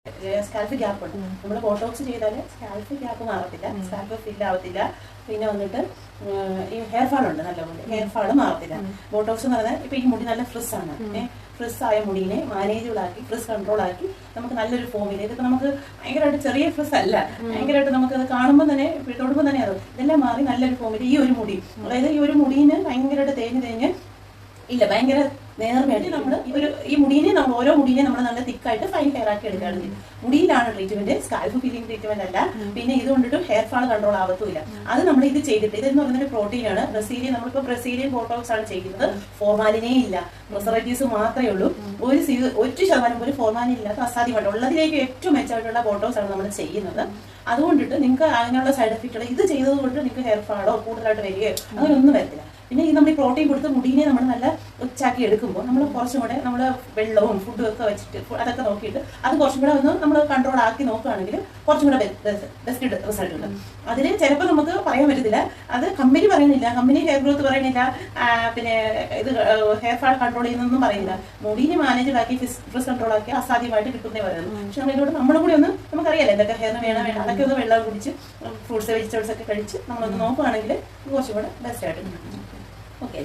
Scalp gap ഉണ്ട്. നമ്മൾ Botox ചെയ്താൽ സ്കാൽപ്പ് ഗ്യാപ്പ് മാറത്തില്ല, സ്കാൽപ്പ് ഫില്ല് ആവത്തില്ല. പിന്നെ വന്നിട്ട് ഈ ഹെയർ ഫാൾ ഉണ്ട്, നല്ലപോലെ ഹെയർ ഫാൾ മാറത്തില്ല. ബോട്ടോക്സ് എന്ന് പറഞ്ഞാൽ ഇപ്പൊ ഈ മുടി നല്ല ഫ്രിസ് ആണ്, ഫ്രിസ് ആയ മുടിനെ മാനേജബിൾ ആക്കി ഫ്രിസ് കൺട്രോൾ ആക്കി നമുക്ക് നല്ലൊരു ഫോമിൽ, ഇതൊക്കെ നമുക്ക് ഭയങ്കരമായിട്ട് ചെറിയ ഫ്രിസ് അല്ല, ഭയങ്കരമായിട്ട് നമുക്ക് അത് കാണുമ്പോൾ തന്നെ തൊടുമ്പോൾ തന്നെ അത് ഇതെല്ലാം മാറി നല്ലൊരു ഫോമിൽ ഈ ഒരു മുടി, അതായത് ഈ ഒരു മുടീന് ഭയങ്കരമായിട്ട് തേഞ്ഞ് ഇല്ല ഭയങ്കര നേർമയായിട്ട് നമ്മൾ ഈ മുടീനെ നമ്മൾ ഓരോ മുടീനെ നമ്മൾ നല്ല തിക്കായിട്ട് ഫൈൻ ഹെയർ ആക്കി എടുക്കുകയാണ് ചെയ്യും. മുടിയിലാണ് ട്രീറ്റ്മെന്റ്, സ്കാൽപ്പ് ഫില്ലിംഗ് ട്രീറ്റ്മെന്റ് അല്ല. പിന്നെ ഇത് കൊണ്ടിട്ട് ഹെയർ ഫാൾ കൺട്രോൾ ആവത്തുമില്ല. അത് നമ്മൾ ഇത് ചെയ്തിട്ട്, ഇതെന്ന് പറയുന്ന ഒരു പ്രോട്ടീനാണ്. ബ്രസീലിയൻ, നമ്മളിപ്പോൾ ബ്രസീലിയൻ ബോട്ടോക്സ് ആണ് ചെയ്യുന്നത്. ഫോർമാലിനേ ഇല്ല, പ്രിസർവേറ്റീവ്സ് മാത്രമേ ഉള്ളൂ. ഒരു ശതമാനം പോലും ഫോർമാലിൻ ഇല്ലാത്ത അസാധ്യമായിട്ട് ഉള്ളതിലേക്ക് ഏറ്റവും മെച്ചമായിട്ടുള്ള ബോട്ടോക്സ് ആണ് നമ്മൾ ചെയ്യുന്നത്. അതുകൊണ്ടിട്ട് നിങ്ങൾക്ക് അതിനുള്ള സൈഡ് എഫക്റ്റുകൾ ഇത് ചെയ്തത് കൊണ്ട് നിങ്ങൾക്ക് ഹെയർ ഫാളോ കൂടുതലായിട്ട് വരികയോ അങ്ങനെയൊന്നും വരത്തില്ല. പിന്നെ ഈ നമ്മൾ ഈ പ്രോട്ടീൻ കൊടുത്ത് മുടീനെ നമ്മൾ നല്ല ഉച്ചാക്കി എടുക്കുമ്പോൾ നമ്മൾ കുറച്ചും കൂടെ നമ്മൾ വെള്ളവും ഫുഡും ഒക്കെ വെച്ചിട്ട് അതൊക്കെ നോക്കിയിട്ട് അത് കുറച്ചും കൂടെ ഒന്ന് നമ്മൾ കൺട്രോൾ ആക്കി നോക്കുകയാണെങ്കിൽ കുറച്ചും കൂടെ ബെസ്റ്റ് റിസൾട്ട് ഉണ്ട്. അതിൽ ചിലപ്പോൾ നമുക്ക് പറയാൻ പറ്റത്തില്ല, അത് കമ്പനി പറയുന്നില്ല, കമ്പനി ഹെയർ ഗ്രോത്ത് പറയുന്നില്ല, പിന്നെ ഇത് ഹെയർ ഫാൾ കൺട്രോൾ ചെയ്യുന്നൊന്നും പറയുന്നില്ല. മുടീനെ മാനേജ് ആക്കി ഫ്രിസ് കൺട്രോൾ ആക്കി അസാധ്യമായിട്ട് കിട്ടുന്നേ പറയുന്നത്. പക്ഷെ നമ്മളിതോടെ നമ്മളും കൂടി ഒന്ന് നമുക്കറിയാലോ എന്തൊക്കെ ഹെയറിന് വേണം അതൊക്കെ ഒന്ന് വെള്ളം കുടിച്ച് ഫ്രൂട്ട്സ് വെജിറ്റബിൾസ് ഒക്കെ കഴിച്ച് നമ്മളൊന്ന് നോക്കുകയാണെങ്കിൽ കുറച്ചും കൂടെ ബെസ്റ്റ് ആയിട്ട്. ഓക്കെ.